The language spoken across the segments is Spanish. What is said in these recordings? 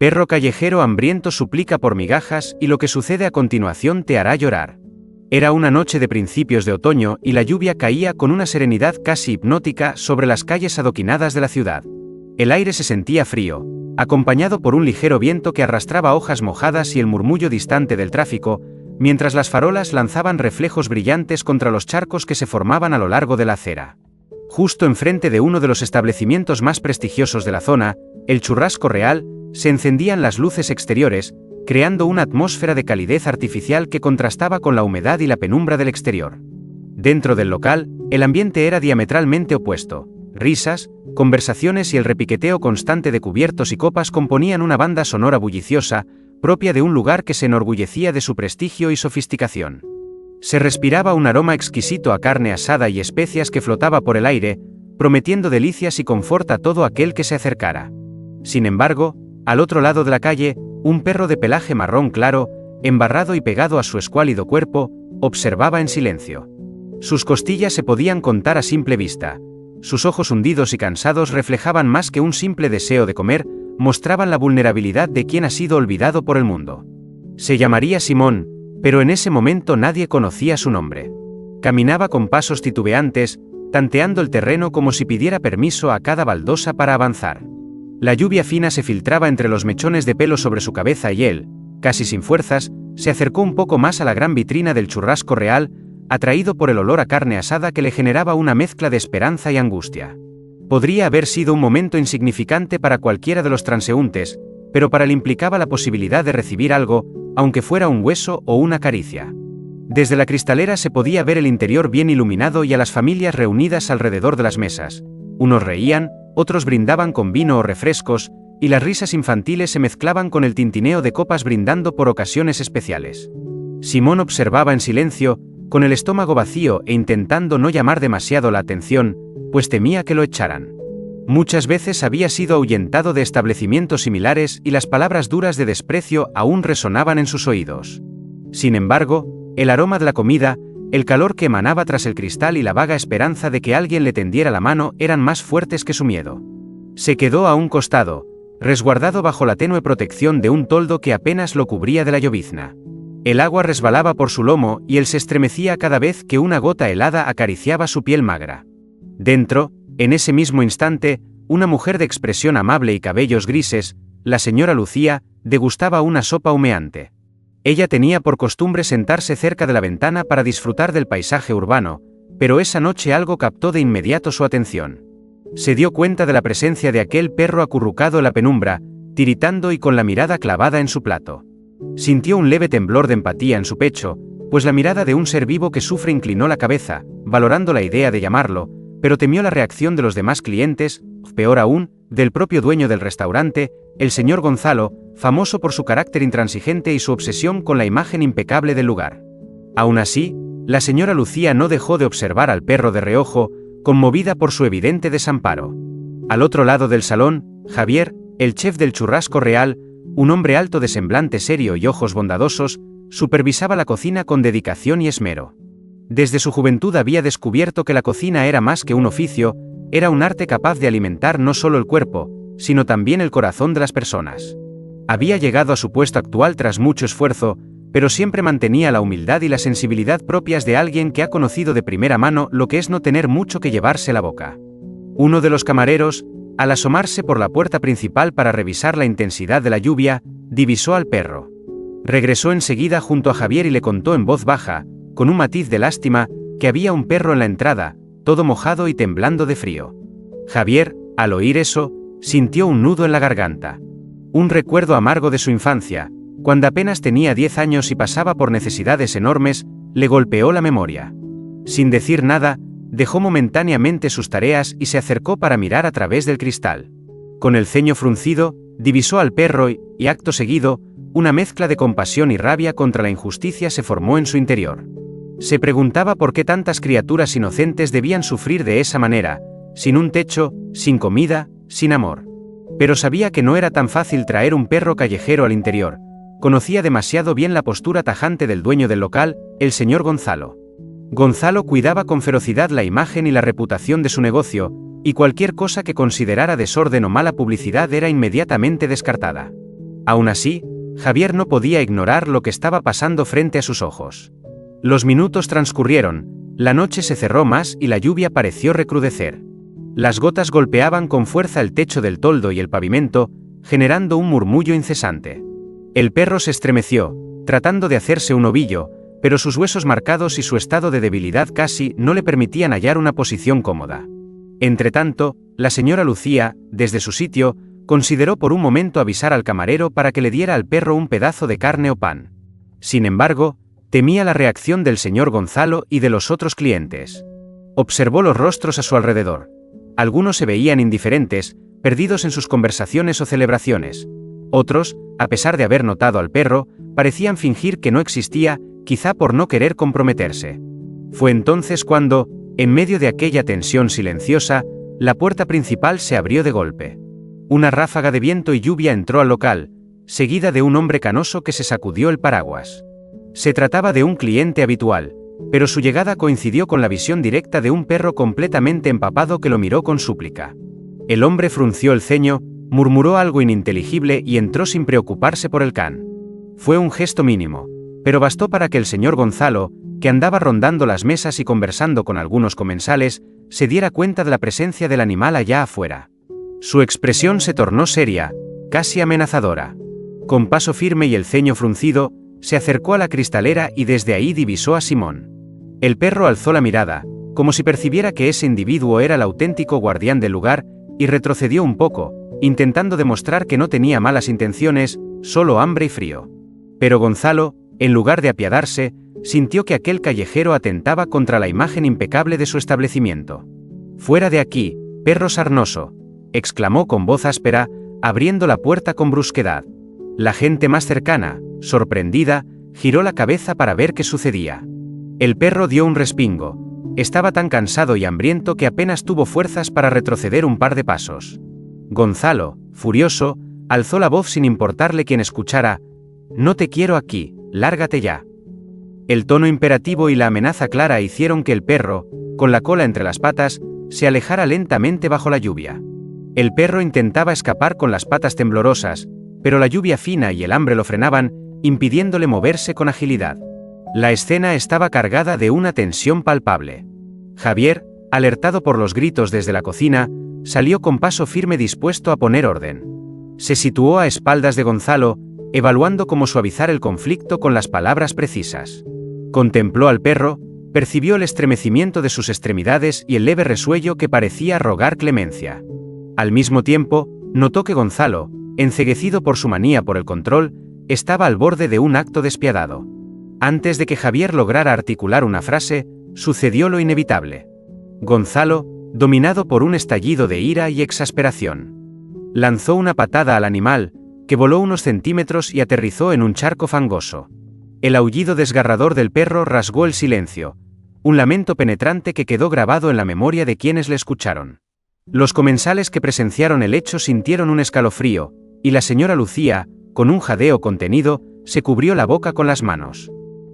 Perro callejero hambriento suplica por migajas y lo que sucede a continuación te hará llorar. Era una noche de principios de otoño y la lluvia caía con una serenidad casi hipnótica sobre las calles adoquinadas de la ciudad. El aire se sentía frío, acompañado por un ligero viento que arrastraba hojas mojadas y el murmullo distante del tráfico, mientras las farolas lanzaban reflejos brillantes contra los charcos que se formaban a lo largo de la acera. Justo enfrente de uno de los establecimientos más prestigiosos de la zona, el Churrasco Real, se encendían las luces exteriores, creando una atmósfera de calidez artificial que contrastaba con la humedad y la penumbra del exterior. Dentro del local, el ambiente era diametralmente opuesto. Risas, conversaciones y el repiqueteo constante de cubiertos y copas componían una banda sonora bulliciosa, propia de un lugar que se enorgullecía de su prestigio y sofisticación. Se respiraba un aroma exquisito a carne asada y especias que flotaba por el aire, prometiendo delicias y confort a todo aquel que se acercara. Sin embargo, al otro lado de la calle, un perro de pelaje marrón claro, embarrado y pegado a su escuálido cuerpo, observaba en silencio. Sus costillas se podían contar a simple vista. Sus ojos hundidos y cansados reflejaban más que un simple deseo de comer, mostraban la vulnerabilidad de quien ha sido olvidado por el mundo. Se llamaría Simón, pero en ese momento nadie conocía su nombre. Caminaba con pasos titubeantes, tanteando el terreno como si pidiera permiso a cada baldosa para avanzar. La lluvia fina se filtraba entre los mechones de pelo sobre su cabeza y él, casi sin fuerzas, se acercó un poco más a la gran vitrina del Churrasco Real, atraído por el olor a carne asada que le generaba una mezcla de esperanza y angustia. Podría haber sido un momento insignificante para cualquiera de los transeúntes, pero para él implicaba la posibilidad de recibir algo, aunque fuera un hueso o una caricia. Desde la cristalera se podía ver el interior bien iluminado y a las familias reunidas alrededor de las mesas. Unos reían, otros brindaban con vino o refrescos, y las risas infantiles se mezclaban con el tintineo de copas brindando por ocasiones especiales. Simón observaba en silencio, con el estómago vacío e intentando no llamar demasiado la atención, pues temía que lo echaran. Muchas veces había sido ahuyentado de establecimientos similares y las palabras duras de desprecio aún resonaban en sus oídos. Sin embargo, el aroma de la comida, el calor que emanaba tras el cristal y la vaga esperanza de que alguien le tendiera la mano eran más fuertes que su miedo. Se quedó a un costado, resguardado bajo la tenue protección de un toldo que apenas lo cubría de la llovizna. El agua resbalaba por su lomo y él se estremecía cada vez que una gota helada acariciaba su piel magra. Dentro, en ese mismo instante, una mujer de expresión amable y cabellos grises, la señora Lucía, degustaba una sopa humeante. Ella tenía por costumbre sentarse cerca de la ventana para disfrutar del paisaje urbano, pero esa noche algo captó de inmediato su atención. Se dio cuenta de la presencia de aquel perro acurrucado en la penumbra, tiritando y con la mirada clavada en su plato. Sintió un leve temblor de empatía en su pecho, pues la mirada de un ser vivo que sufre inclinó la cabeza, valorando la idea de llamarlo, pero temió la reacción de los demás clientes, peor aún, del propio dueño del restaurante, el señor Gonzalo, famoso por su carácter intransigente y su obsesión con la imagen impecable del lugar. Aún así, la señora Lucía no dejó de observar al perro de reojo, conmovida por su evidente desamparo. Al otro lado del salón, Javier, el chef del Churrasco Real, un hombre alto de semblante serio y ojos bondadosos, supervisaba la cocina con dedicación y esmero. Desde su juventud había descubierto que la cocina era más que un oficio, era un arte capaz de alimentar no solo el cuerpo, sino también el corazón de las personas. Había llegado a su puesto actual tras mucho esfuerzo, pero siempre mantenía la humildad y la sensibilidad propias de alguien que ha conocido de primera mano lo que es no tener mucho que llevarse la boca. Uno de los camareros, al asomarse por la puerta principal para revisar la intensidad de la lluvia, divisó al perro. Regresó enseguida junto a Javier y le contó en voz baja, con un matiz de lástima, que había un perro en la entrada, todo mojado y temblando de frío. Javier, al oír eso, sintió un nudo en la garganta. Un recuerdo amargo de su infancia, cuando apenas tenía 10 años y pasaba por necesidades enormes, le golpeó la memoria. Sin decir nada, dejó momentáneamente sus tareas y se acercó para mirar a través del cristal. Con el ceño fruncido, divisó al perro y, acto seguido, una mezcla de compasión y rabia contra la injusticia se formó en su interior. Se preguntaba por qué tantas criaturas inocentes debían sufrir de esa manera, sin un techo, sin comida, sin amor. Pero sabía que no era tan fácil traer un perro callejero al interior. Conocía demasiado bien la postura tajante del dueño del local, el señor Gonzalo. Gonzalo cuidaba con ferocidad la imagen y la reputación de su negocio, y cualquier cosa que considerara desorden o mala publicidad era inmediatamente descartada. Aún así, Javier no podía ignorar lo que estaba pasando frente a sus ojos. Los minutos transcurrieron, la noche se cerró más y la lluvia pareció recrudecer. Las gotas golpeaban con fuerza el techo del toldo y el pavimento, generando un murmullo incesante. El perro se estremeció, tratando de hacerse un ovillo, pero sus huesos marcados y su estado de debilidad casi no le permitían hallar una posición cómoda. Entretanto, la señora Lucía, desde su sitio, consideró por un momento avisar al camarero para que le diera al perro un pedazo de carne o pan. Sin embargo, temía la reacción del señor Gonzalo y de los otros clientes. Observó los rostros a su alrededor. Algunos se veían indiferentes, perdidos en sus conversaciones o celebraciones. Otros, a pesar de haber notado al perro, parecían fingir que no existía, quizá por no querer comprometerse. Fue entonces cuando, en medio de aquella tensión silenciosa, la puerta principal se abrió de golpe. Una ráfaga de viento y lluvia entró al local, seguida de un hombre canoso que se sacudió el paraguas. Se trataba de un cliente habitual, pero su llegada coincidió con la visión directa de un perro completamente empapado que lo miró con súplica. El hombre frunció el ceño, murmuró algo ininteligible y entró sin preocuparse por el can. Fue un gesto mínimo, pero bastó para que el señor Gonzalo, que andaba rondando las mesas y conversando con algunos comensales, se diera cuenta de la presencia del animal allá afuera. Su expresión se tornó seria, casi amenazadora. Con paso firme y el ceño fruncido, se acercó a la cristalera y desde ahí divisó a Simón. El perro alzó la mirada, como si percibiera que ese individuo era el auténtico guardián del lugar, y retrocedió un poco, intentando demostrar que no tenía malas intenciones, solo hambre y frío. Pero Gonzalo, en lugar de apiadarse, sintió que aquel callejero atentaba contra la imagen impecable de su establecimiento. «Fuera de aquí, perro sarnoso», exclamó con voz áspera, abriendo la puerta con brusquedad. La gente más cercana, sorprendida, giró la cabeza para ver qué sucedía. El perro dio un respingo. Estaba tan cansado y hambriento que apenas tuvo fuerzas para retroceder un par de pasos. Gonzalo, furioso, alzó la voz sin importarle quien escuchara: «No te quiero aquí, lárgate ya». El tono imperativo y la amenaza clara hicieron que el perro, con la cola entre las patas, se alejara lentamente bajo la lluvia. El perro intentaba escapar con las patas temblorosas, pero la lluvia fina y el hambre lo frenaban, impidiéndole moverse con agilidad. La escena estaba cargada de una tensión palpable. Javier, alertado por los gritos desde la cocina, salió con paso firme dispuesto a poner orden. Se situó a espaldas de Gonzalo, evaluando cómo suavizar el conflicto con las palabras precisas. Contempló al perro, percibió el estremecimiento de sus extremidades y el leve resuello que parecía rogar clemencia. Al mismo tiempo, notó que Gonzalo, enceguecido por su manía por el control, estaba al borde de un acto despiadado. Antes de que Javier lograra articular una frase, sucedió lo inevitable. Gonzalo, dominado por un estallido de ira y exasperación, lanzó una patada al animal, que voló unos centímetros y aterrizó en un charco fangoso. El aullido desgarrador del perro rasgó el silencio, un lamento penetrante que quedó grabado en la memoria de quienes le escucharon. Los comensales que presenciaron el hecho sintieron un escalofrío, y la señora Lucía, con un jadeo contenido, se cubrió la boca con las manos.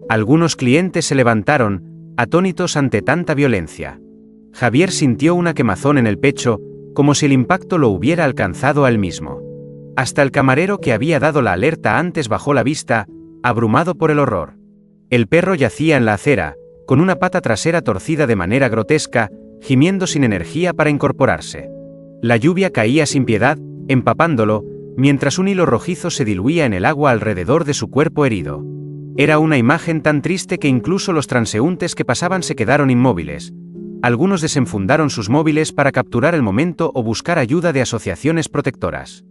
Algunos clientes se levantaron, atónitos ante tanta violencia. Javier sintió una quemazón en el pecho, como si el impacto lo hubiera alcanzado a él mismo. Hasta el camarero que había dado la alerta antes bajó la vista, abrumado por el horror. El perro yacía en la acera, con una pata trasera torcida de manera grotesca, gimiendo sin energía para incorporarse. La lluvia caía sin piedad, empapándolo, mientras un hilo rojizo se diluía en el agua alrededor de su cuerpo herido. Era una imagen tan triste que incluso los transeúntes que pasaban se quedaron inmóviles. Algunos desenfundaron sus móviles para capturar el momento o buscar ayuda de asociaciones protectoras.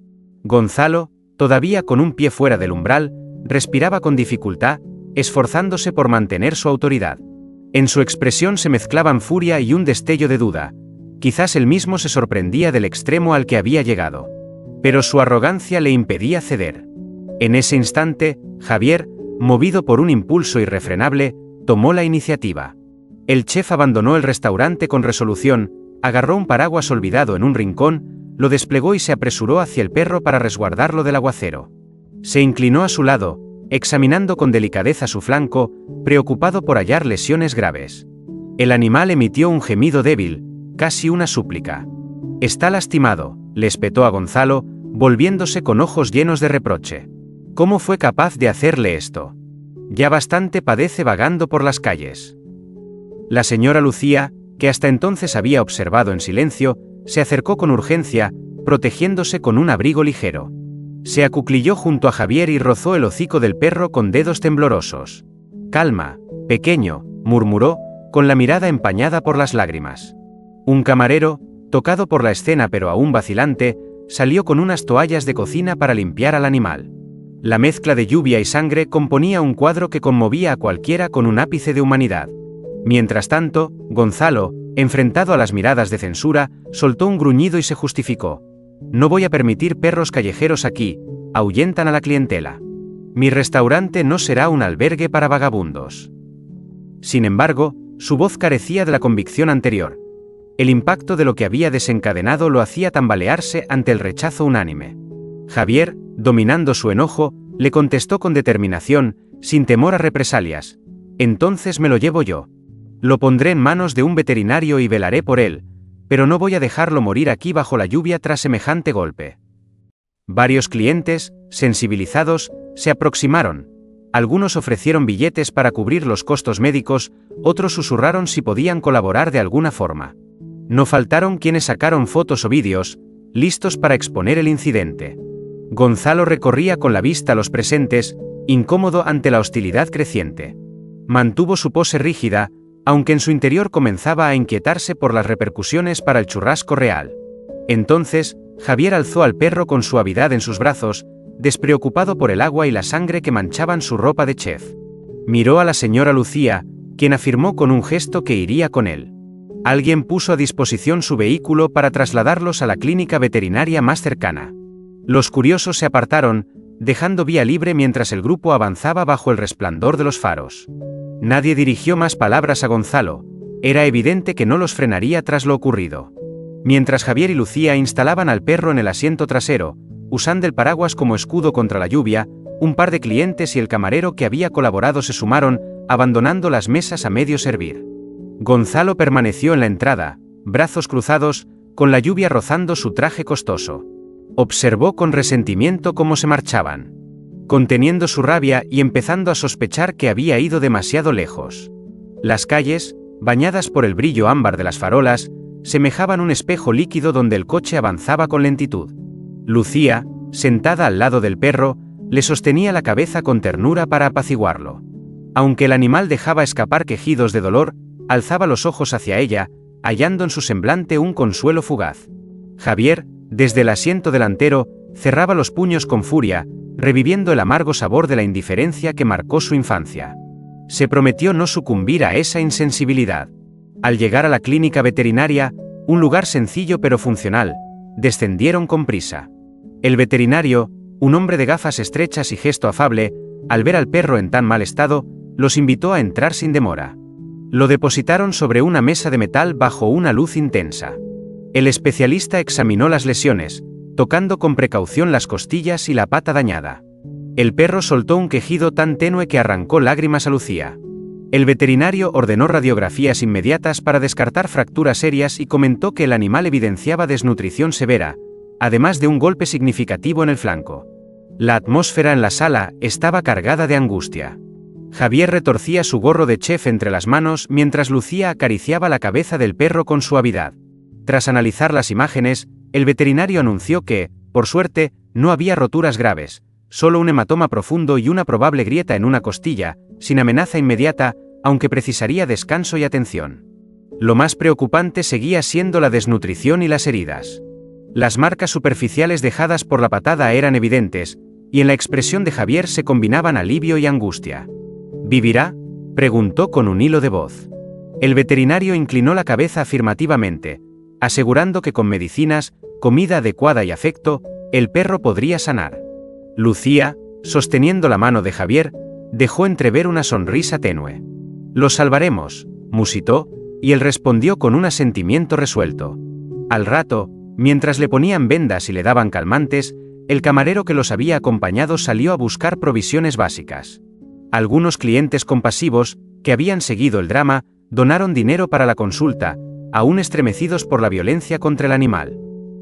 Gonzalo, todavía con un pie fuera del umbral, respiraba con dificultad, esforzándose por mantener su autoridad. En su expresión se mezclaban furia y un destello de duda. Quizás él mismo se sorprendía del extremo al que había llegado. Pero su arrogancia le impedía ceder. En ese instante, Javier, movido por un impulso irrefrenable, tomó la iniciativa. El chef abandonó el restaurante con resolución, agarró un paraguas olvidado en un rincón, lo desplegó y se apresuró hacia el perro para resguardarlo del aguacero. Se inclinó a su lado, examinando con delicadeza su flanco, preocupado por hallar lesiones graves. El animal emitió un gemido débil, casi una súplica. «Está lastimado», le espetó a Gonzalo, volviéndose con ojos llenos de reproche. ¿Cómo fue capaz de hacerle esto? Ya bastante padece vagando por las calles. La señora Lucía, que hasta entonces había observado en silencio, se acercó con urgencia, protegiéndose con un abrigo ligero. Se acuclilló junto a Javier y rozó el hocico del perro con dedos temblorosos. «Calma, pequeño», murmuró, con la mirada empañada por las lágrimas. Un camarero, tocado por la escena pero aún vacilante, salió con unas toallas de cocina para limpiar al animal. La mezcla de lluvia y sangre componía un cuadro que conmovía a cualquiera con un ápice de humanidad. Mientras tanto, Gonzalo, enfrentado a las miradas de censura, soltó un gruñido y se justificó. «No voy a permitir perros callejeros aquí, ahuyentan a la clientela. Mi restaurante no será un albergue para vagabundos». Sin embargo, su voz carecía de la convicción anterior. El impacto de lo que había desencadenado lo hacía tambalearse ante el rechazo unánime. Javier, dominando su enojo, le contestó con determinación, sin temor a represalias. «Entonces me lo llevo yo. Lo pondré en manos de un veterinario y velaré por él, pero no voy a dejarlo morir aquí bajo la lluvia tras semejante golpe». Varios clientes, sensibilizados, se aproximaron. Algunos ofrecieron billetes para cubrir los costos médicos, otros susurraron si podían colaborar de alguna forma. No faltaron quienes sacaron fotos o vídeos, listos para exponer el incidente. Gonzalo recorría con la vista a los presentes, incómodo ante la hostilidad creciente. Mantuvo su pose rígida, aunque en su interior comenzaba a inquietarse por las repercusiones para el churrasco real. Entonces, Javier alzó al perro con suavidad en sus brazos, despreocupado por el agua y la sangre que manchaban su ropa de chef. Miró a la señora Lucía, quien afirmó con un gesto que iría con él. Alguien puso a disposición su vehículo para trasladarlos a la clínica veterinaria más cercana. Los curiosos se apartaron, dejando vía libre mientras el grupo avanzaba bajo el resplandor de los faros. Nadie dirigió más palabras a Gonzalo, era evidente que no los frenaría tras lo ocurrido. Mientras Javier y Lucía instalaban al perro en el asiento trasero, usando el paraguas como escudo contra la lluvia, un par de clientes y el camarero que había colaborado se sumaron, abandonando las mesas a medio servir. Gonzalo permaneció en la entrada, brazos cruzados, con la lluvia rozando su traje costoso. Observó con resentimiento cómo se marchaban, conteniendo su rabia y empezando a sospechar que había ido demasiado lejos. Las calles, bañadas por el brillo ámbar de las farolas, semejaban un espejo líquido donde el coche avanzaba con lentitud. Lucía, sentada al lado del perro, le sostenía la cabeza con ternura para apaciguarlo. Aunque el animal dejaba escapar quejidos de dolor, alzaba los ojos hacia ella, hallando en su semblante un consuelo fugaz. Javier, desde el asiento delantero, cerraba los puños con furia, reviviendo el amargo sabor de la indiferencia que marcó su infancia. Se prometió no sucumbir a esa insensibilidad. Al llegar a la clínica veterinaria, un lugar sencillo pero funcional, descendieron con prisa. El veterinario, un hombre de gafas estrechas y gesto afable, al ver al perro en tan mal estado, los invitó a entrar sin demora. Lo depositaron sobre una mesa de metal bajo una luz intensa. El especialista examinó las lesiones, tocando con precaución las costillas y la pata dañada. El perro soltó un quejido tan tenue que arrancó lágrimas a Lucía. El veterinario ordenó radiografías inmediatas para descartar fracturas serias y comentó que el animal evidenciaba desnutrición severa, además de un golpe significativo en el flanco. La atmósfera en la sala estaba cargada de angustia. Javier retorcía su gorro de chef entre las manos mientras Lucía acariciaba la cabeza del perro con suavidad. Tras analizar las imágenes, el veterinario anunció que, por suerte, no había roturas graves, solo un hematoma profundo y una probable grieta en una costilla, sin amenaza inmediata, aunque precisaría descanso y atención. Lo más preocupante seguía siendo la desnutrición y las heridas. Las marcas superficiales dejadas por la patada eran evidentes, y en la expresión de Javier se combinaban alivio y angustia. ¿Vivirá?, preguntó con un hilo de voz. El veterinario inclinó la cabeza afirmativamente, asegurando que con medicinas, comida adecuada y afecto, el perro podría sanar. Lucía, sosteniendo la mano de Javier, dejó entrever una sonrisa tenue. «Lo salvaremos», musitó, y él respondió con un asentimiento resuelto. Al rato, mientras le ponían vendas y le daban calmantes, el camarero que los había acompañado salió a buscar provisiones básicas. Algunos clientes compasivos, que habían seguido el drama, donaron dinero para la consulta, aún estremecidos por la violencia contra el animal.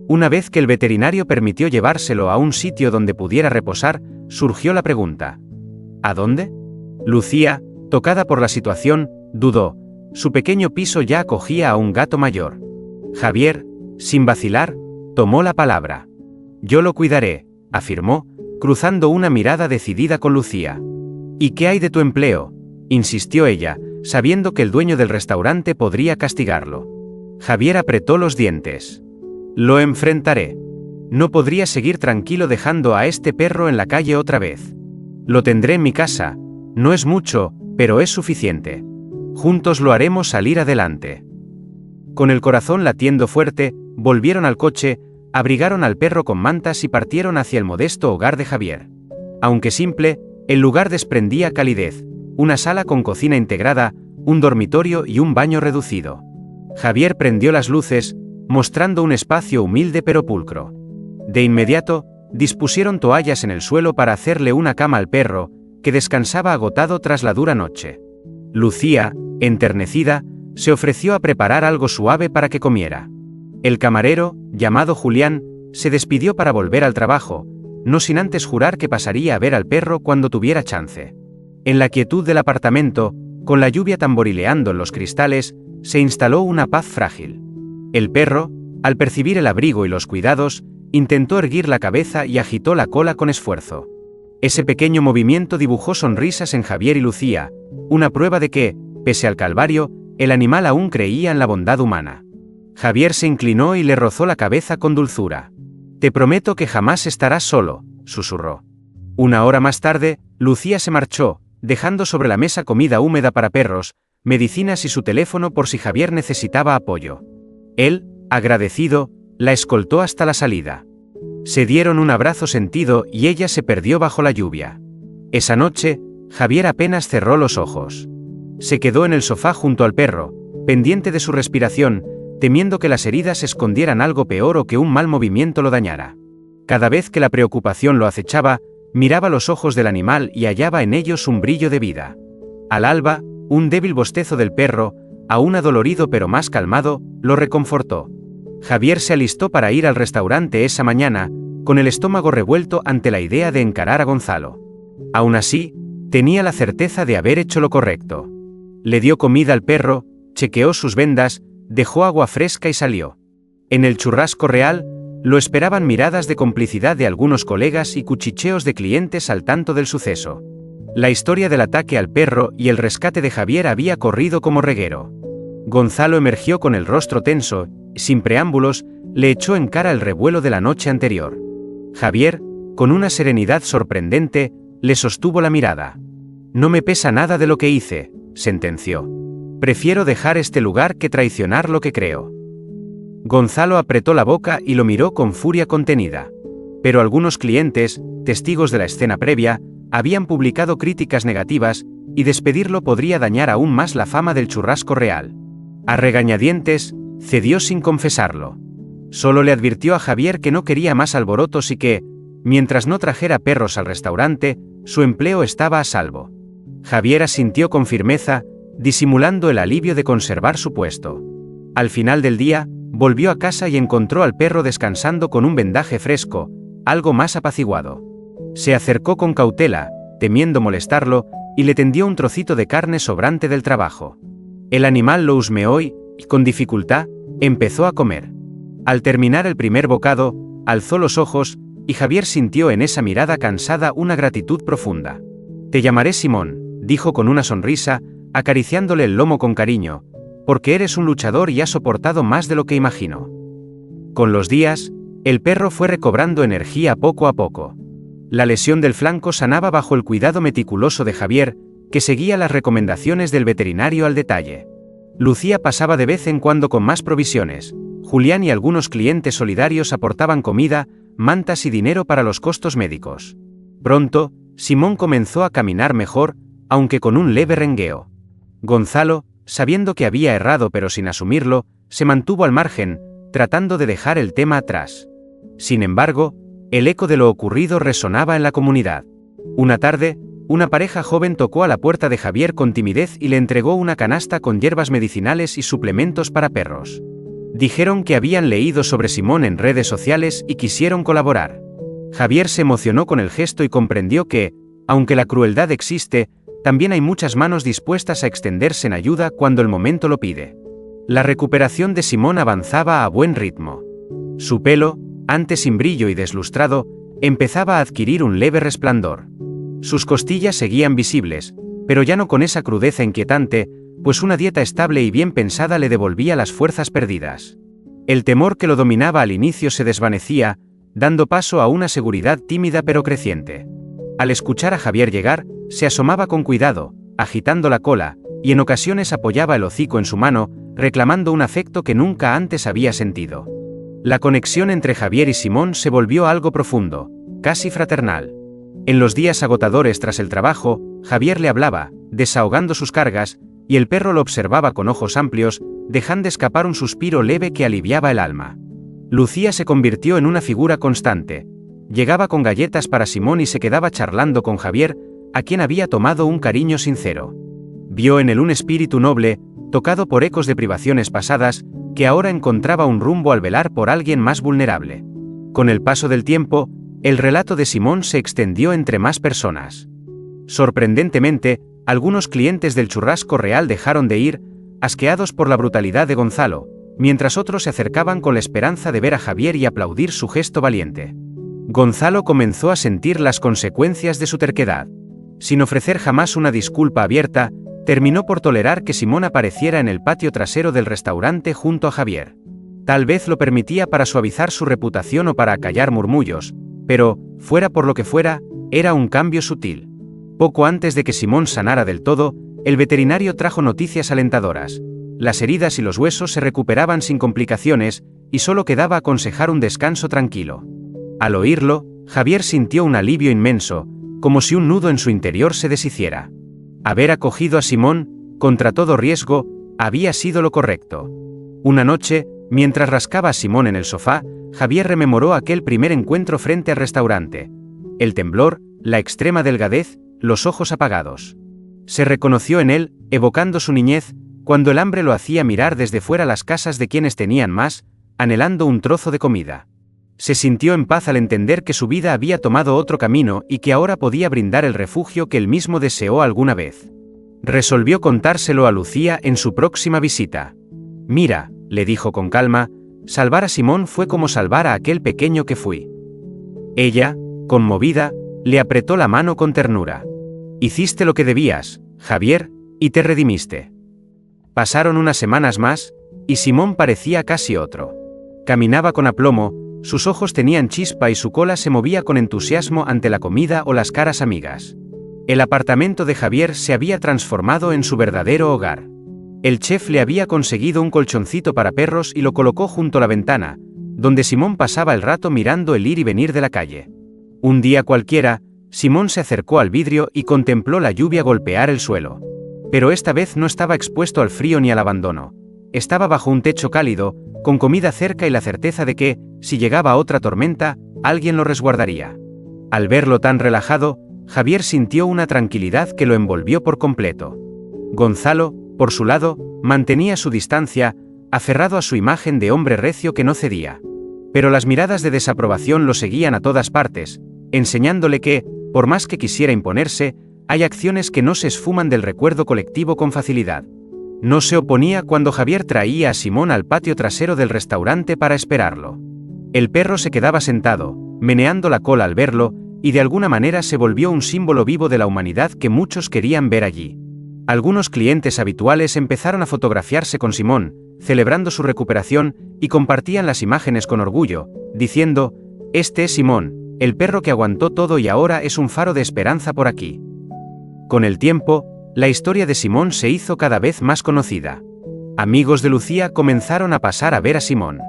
Una vez que el veterinario permitió llevárselo a un sitio donde pudiera reposar, surgió la pregunta: ¿a dónde? Lucía, tocada por la situación, dudó. Su pequeño piso ya acogía a un gato mayor. Javier, sin vacilar, tomó la palabra. Yo lo cuidaré, afirmó, cruzando una mirada decidida con Lucía. ¿Y qué hay de tu empleo?, insistió ella, sabiendo que el dueño del restaurante podría castigarlo. Javier apretó los dientes. Lo enfrentaré. No podría seguir tranquilo dejando a este perro en la calle otra vez. Lo tendré en mi casa. No es mucho, pero es suficiente. Juntos lo haremos salir adelante. Con el corazón latiendo fuerte, volvieron al coche, abrigaron al perro con mantas y partieron hacia el modesto hogar de Javier. Aunque simple, el lugar desprendía calidez: una sala con cocina integrada, un dormitorio y un baño reducido. Javier prendió las luces, mostrando un espacio humilde pero pulcro. De inmediato, dispusieron toallas en el suelo para hacerle una cama al perro, que descansaba agotado tras la dura noche. Lucía, enternecida, se ofreció a preparar algo suave para que comiera. El camarero, llamado Julián, se despidió para volver al trabajo, no sin antes jurar que pasaría a ver al perro cuando tuviera chance. En la quietud del apartamento, con la lluvia tamborileando en los cristales, se instaló una paz frágil. El perro, al percibir el abrigo y los cuidados, intentó erguir la cabeza y agitó la cola con esfuerzo. Ese pequeño movimiento dibujó sonrisas en Javier y Lucía, una prueba de que, pese al calvario, el animal aún creía en la bondad humana. Javier se inclinó y le rozó la cabeza con dulzura. «Te prometo que jamás estarás solo», susurró. Una hora más tarde, Lucía se marchó, dejando sobre la mesa comida húmeda para perros, medicinas y su teléfono por si Javier necesitaba apoyo. Él, agradecido, la escoltó hasta la salida. Se dieron un abrazo sentido y ella se perdió bajo la lluvia. Esa noche, Javier apenas cerró los ojos. Se quedó en el sofá junto al perro, pendiente de su respiración, temiendo que las heridas escondieran algo peor o que un mal movimiento lo dañara. Cada vez que la preocupación lo acechaba, miraba los ojos del animal y hallaba en ellos un brillo de vida. Al alba, un débil bostezo del perro, aún adolorido pero más calmado, lo reconfortó. Javier se alistó para ir al restaurante esa mañana, con el estómago revuelto ante la idea de encarar a Gonzalo. Aún así, tenía la certeza de haber hecho lo correcto. Le dio comida al perro, chequeó sus vendas, dejó agua fresca y salió. En el Churrasco Real, lo esperaban miradas de complicidad de algunos colegas y cuchicheos de clientes al tanto del suceso. La historia del ataque al perro y el rescate de Javier había corrido como reguero. Gonzalo emergió con el rostro tenso, sin preámbulos, le echó en cara el revuelo de la noche anterior. Javier, con una serenidad sorprendente, le sostuvo la mirada. «No me pesa nada de lo que hice», sentenció. «Prefiero dejar este lugar que traicionar lo que creo». Gonzalo apretó la boca y lo miró con furia contenida. Pero algunos clientes, testigos de la escena previa, habían publicado críticas negativas, y despedirlo podría dañar aún más la fama del Churrasco Real. A regañadientes, cedió sin confesarlo. Solo le advirtió a Javier que no quería más alborotos y que, mientras no trajera perros al restaurante, su empleo estaba a salvo. Javier asintió con firmeza, disimulando el alivio de conservar su puesto. Al final del día, volvió a casa y encontró al perro descansando con un vendaje fresco, algo más apaciguado. Se acercó con cautela, temiendo molestarlo, y le tendió un trocito de carne sobrante del trabajo. El animal lo husmeó y, con dificultad, empezó a comer. Al terminar el primer bocado, alzó los ojos, y Javier sintió en esa mirada cansada una gratitud profunda. «Te llamaré Simón», dijo con una sonrisa, acariciándole el lomo con cariño, «porque eres un luchador y has soportado más de lo que imagino». Con los días, el perro fue recobrando energía poco a poco. La lesión del flanco sanaba bajo el cuidado meticuloso de Javier, que seguía las recomendaciones del veterinario al detalle. Lucía pasaba de vez en cuando con más provisiones. Julián y algunos clientes solidarios aportaban comida, mantas y dinero para los costos médicos. Pronto, Simón comenzó a caminar mejor, aunque con un leve rengueo. Gonzalo, sabiendo que había errado pero sin asumirlo, se mantuvo al margen, tratando de dejar el tema atrás. Sin embargo, el eco de lo ocurrido resonaba en la comunidad. Una tarde, una pareja joven tocó a la puerta de Javier con timidez y le entregó una canasta con hierbas medicinales y suplementos para perros. Dijeron que habían leído sobre Simón en redes sociales y quisieron colaborar. Javier se emocionó con el gesto y comprendió que, aunque la crueldad existe, también hay muchas manos dispuestas a extenderse en ayuda cuando el momento lo pide. La recuperación de Simón avanzaba a buen ritmo. Su pelo, antes sin brillo y deslustrado, empezaba a adquirir un leve resplandor. Sus costillas seguían visibles, pero ya no con esa crudeza inquietante, pues una dieta estable y bien pensada le devolvía las fuerzas perdidas. El temor que lo dominaba al inicio se desvanecía, dando paso a una seguridad tímida pero creciente. Al escuchar a Javier llegar, se asomaba con cuidado, agitando la cola, y en ocasiones apoyaba el hocico en su mano, reclamando un afecto que nunca antes había sentido. La conexión entre Javier y Simón se volvió algo profundo, casi fraternal. En los días agotadores tras el trabajo, Javier le hablaba, desahogando sus cargas, y el perro lo observaba con ojos amplios, dejando escapar un suspiro leve que aliviaba el alma. Lucía se convirtió en una figura constante. Llegaba con galletas para Simón y se quedaba charlando con Javier, a quien había tomado un cariño sincero. Vio en él un espíritu noble, tocado por ecos de privaciones pasadas, que ahora encontraba un rumbo al velar por alguien más vulnerable. Con el paso del tiempo, el relato de Simón se extendió entre más personas. Sorprendentemente, algunos clientes del Churrasco Real dejaron de ir, asqueados por la brutalidad de Gonzalo, mientras otros se acercaban con la esperanza de ver a Javier y aplaudir su gesto valiente. Gonzalo comenzó a sentir las consecuencias de su terquedad. Sin ofrecer jamás una disculpa abierta, terminó por tolerar que Simón apareciera en el patio trasero del restaurante junto a Javier. Tal vez lo permitía para suavizar su reputación o para acallar murmullos, pero, fuera por lo que fuera, era un cambio sutil. Poco antes de que Simón sanara del todo, el veterinario trajo noticias alentadoras. Las heridas y los huesos se recuperaban sin complicaciones, y solo quedaba aconsejar un descanso tranquilo. Al oírlo, Javier sintió un alivio inmenso, como si un nudo en su interior se deshiciera. Haber acogido a Simón, contra todo riesgo, había sido lo correcto. Una noche, mientras rascaba a Simón en el sofá, Javier rememoró aquel primer encuentro frente al restaurante. El temblor, la extrema delgadez, los ojos apagados. Se reconoció en él, evocando su niñez, cuando el hambre lo hacía mirar desde fuera las casas de quienes tenían más, anhelando un trozo de comida. Se sintió en paz al entender que su vida había tomado otro camino y que ahora podía brindar el refugio que él mismo deseó alguna vez. Resolvió contárselo a Lucía en su próxima visita. «Mira», le dijo con calma, «salvar a Simón fue como salvar a aquel pequeño que fui». Ella, conmovida, le apretó la mano con ternura. «Hiciste lo que debías, Javier, y te redimiste». Pasaron unas semanas más, y Simón parecía casi otro. Caminaba con aplomo, sus ojos tenían chispa y su cola se movía con entusiasmo ante la comida o las caras amigas. El apartamento de Javier se había transformado en su verdadero hogar. El chef le había conseguido un colchoncito para perros y lo colocó junto a la ventana, donde Simón pasaba el rato mirando el ir y venir de la calle. Un día cualquiera, Simón se acercó al vidrio y contempló la lluvia golpear el suelo. Pero esta vez no estaba expuesto al frío ni al abandono. Estaba bajo un techo cálido, con comida cerca y la certeza de que, si llegaba otra tormenta, alguien lo resguardaría. Al verlo tan relajado, Javier sintió una tranquilidad que lo envolvió por completo. Gonzalo, por su lado, mantenía su distancia, aferrado a su imagen de hombre recio que no cedía. Pero las miradas de desaprobación lo seguían a todas partes, enseñándole que, por más que quisiera imponerse, hay acciones que no se esfuman del recuerdo colectivo con facilidad. No se oponía cuando Javier traía a Simón al patio trasero del restaurante para esperarlo. El perro se quedaba sentado, meneando la cola al verlo, y de alguna manera se volvió un símbolo vivo de la humanidad que muchos querían ver allí. Algunos clientes habituales empezaron a fotografiarse con Simón, celebrando su recuperación, y compartían las imágenes con orgullo, diciendo: «Este es Simón, el perro que aguantó todo y ahora es un faro de esperanza por aquí». Con el tiempo, la historia de Simón se hizo cada vez más conocida. Amigos de Lucía comenzaron a pasar a ver a Simón.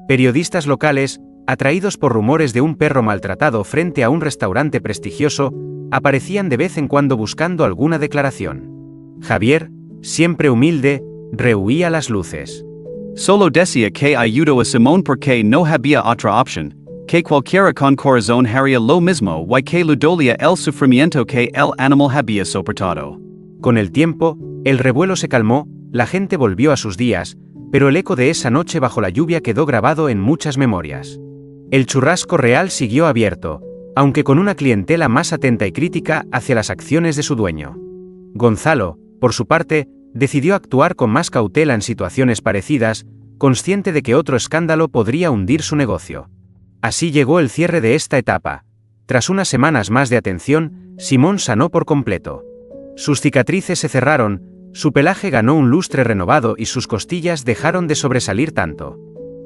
Periodistas locales, atraídos por rumores de un perro maltratado frente a un restaurante prestigioso, aparecían de vez en cuando buscando alguna declaración. Javier, siempre humilde, rehuía las luces. Solo decía que ayudó a Simón porque no había otra opción, que cualquiera con corazón haría lo mismo y que le dolía el sufrimiento que el animal había soportado. Con el tiempo, el revuelo se calmó, la gente volvió a sus días, pero el eco de esa noche bajo la lluvia quedó grabado en muchas memorias. El churrasco real siguió abierto, aunque con una clientela más atenta y crítica hacia las acciones de su dueño. Gonzalo, por su parte, decidió actuar con más cautela en situaciones parecidas, consciente de que otro escándalo podría hundir su negocio. Así llegó el cierre de esta etapa. Tras unas semanas más de atención, Simón sanó por completo. Sus cicatrices se cerraron, su pelaje ganó un lustre renovado y sus costillas dejaron de sobresalir tanto.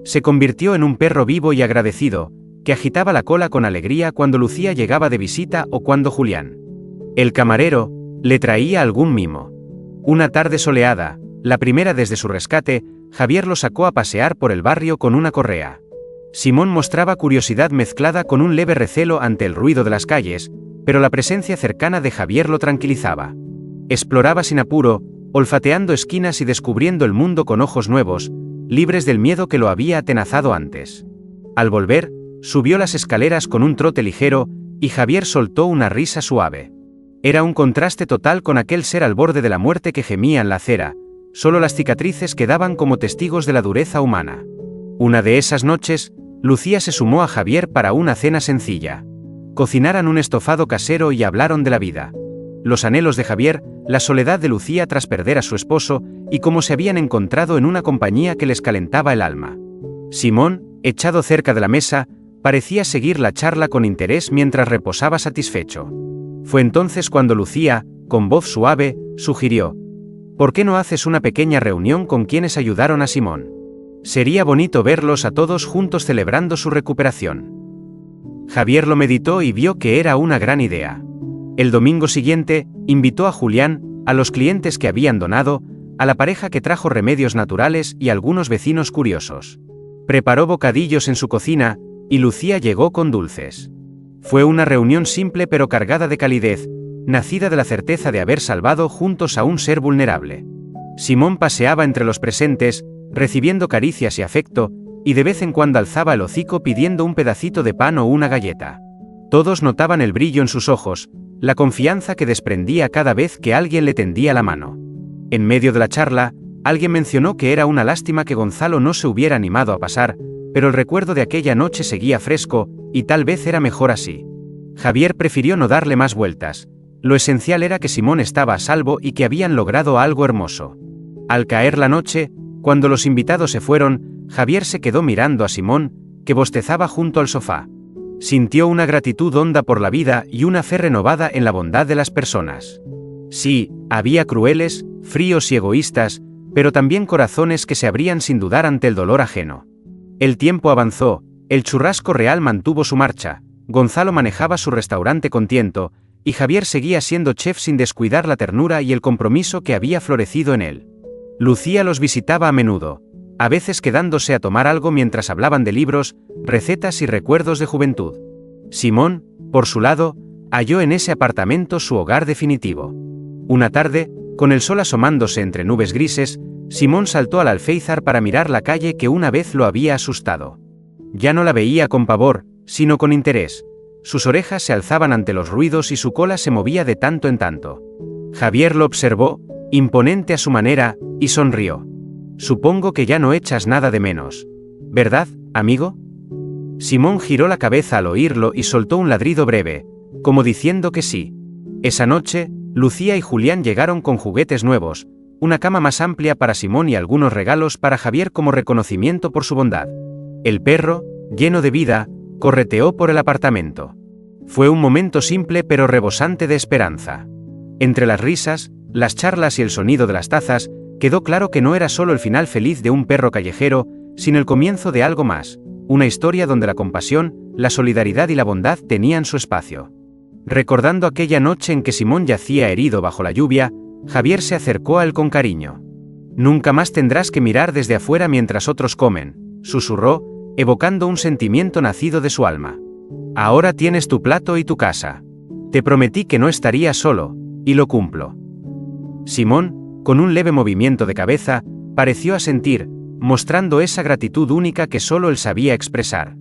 Se convirtió en un perro vivo y agradecido, que agitaba la cola con alegría cuando Lucía llegaba de visita o cuando Julián, el camarero, le traía algún mimo. Una tarde soleada, la primera desde su rescate, Javier lo sacó a pasear por el barrio con una correa. Simón mostraba curiosidad mezclada con un leve recelo ante el ruido de las calles, pero la presencia cercana de Javier lo tranquilizaba. Exploraba sin apuro, olfateando esquinas y descubriendo el mundo con ojos nuevos, libres del miedo que lo había atenazado antes. Al volver, subió las escaleras con un trote ligero, y Javier soltó una risa suave. Era un contraste total con aquel ser al borde de la muerte que gemía en la acera, solo las cicatrices quedaban como testigos de la dureza humana. Una de esas noches, Lucía se sumó a Javier para una cena sencilla. Cocinaran un estofado casero y hablaron de la vida. Los anhelos de Javier, la soledad de Lucía tras perder a su esposo, y cómo se habían encontrado en una compañía que les calentaba el alma. Simón, echado cerca de la mesa, parecía seguir la charla con interés mientras reposaba satisfecho. Fue entonces cuando Lucía, con voz suave, sugirió: ¿por qué no haces una pequeña reunión con quienes ayudaron a Simón? Sería bonito verlos a todos juntos celebrando su recuperación. Javier lo meditó y vio que era una gran idea. El domingo siguiente, invitó a Julián, a los clientes que habían donado, a la pareja que trajo remedios naturales y a algunos vecinos curiosos. Preparó bocadillos en su cocina, y Lucía llegó con dulces. Fue una reunión simple pero cargada de calidez, nacida de la certeza de haber salvado juntos a un ser vulnerable. Simón paseaba entre los presentes, recibiendo caricias y afecto, y de vez en cuando alzaba el hocico pidiendo un pedacito de pan o una galleta. Todos notaban el brillo en sus ojos, la confianza que desprendía cada vez que alguien le tendía la mano. En medio de la charla, alguien mencionó que era una lástima que Gonzalo no se hubiera animado a pasar, pero el recuerdo de aquella noche seguía fresco, y tal vez era mejor así. Javier prefirió no darle más vueltas. Lo esencial era que Simón estaba a salvo y que habían logrado algo hermoso. Al caer la noche, cuando los invitados se fueron, Javier se quedó mirando a Simón, que bostezaba junto al sofá. Sintió una gratitud honda por la vida y una fe renovada en la bondad de las personas. Sí, había crueles, fríos y egoístas, pero también corazones que se abrían sin dudar ante el dolor ajeno. El tiempo avanzó, el churrasco real mantuvo su marcha, Gonzalo manejaba su restaurante con tiento, y Javier seguía siendo chef sin descuidar la ternura y el compromiso que había florecido en él. Lucía los visitaba a menudo, a veces quedándose a tomar algo mientras hablaban de libros, recetas y recuerdos de juventud. Simón, por su lado, halló en ese apartamento su hogar definitivo. Una tarde, con el sol asomándose entre nubes grises, Simón saltó al alféizar para mirar la calle que una vez lo había asustado. Ya no la veía con pavor, sino con interés. Sus orejas se alzaban ante los ruidos y su cola se movía de tanto en tanto. Javier lo observó, imponente a su manera, y sonrió. Supongo que ya no echas nada de menos, ¿verdad, amigo? Simón giró la cabeza al oírlo y soltó un ladrido breve, como diciendo que sí. Esa noche, Lucía y Julián llegaron con juguetes nuevos, una cama más amplia para Simón y algunos regalos para Javier como reconocimiento por su bondad. El perro, lleno de vida, correteó por el apartamento. Fue un momento simple pero rebosante de esperanza. Entre las risas, las charlas y el sonido de las tazas, quedó claro que no era solo el final feliz de un perro callejero, sino el comienzo de algo más, una historia donde la compasión, la solidaridad y la bondad tenían su espacio. Recordando aquella noche en que Simón yacía herido bajo la lluvia, Javier se acercó a él con cariño. «Nunca más tendrás que mirar desde afuera mientras otros comen», susurró, evocando un sentimiento nacido de su alma. «Ahora tienes tu plato y tu casa. Te prometí que no estarías solo, y lo cumplo». Simón, con un leve movimiento de cabeza, pareció asentir, mostrando esa gratitud única que solo él sabía expresar.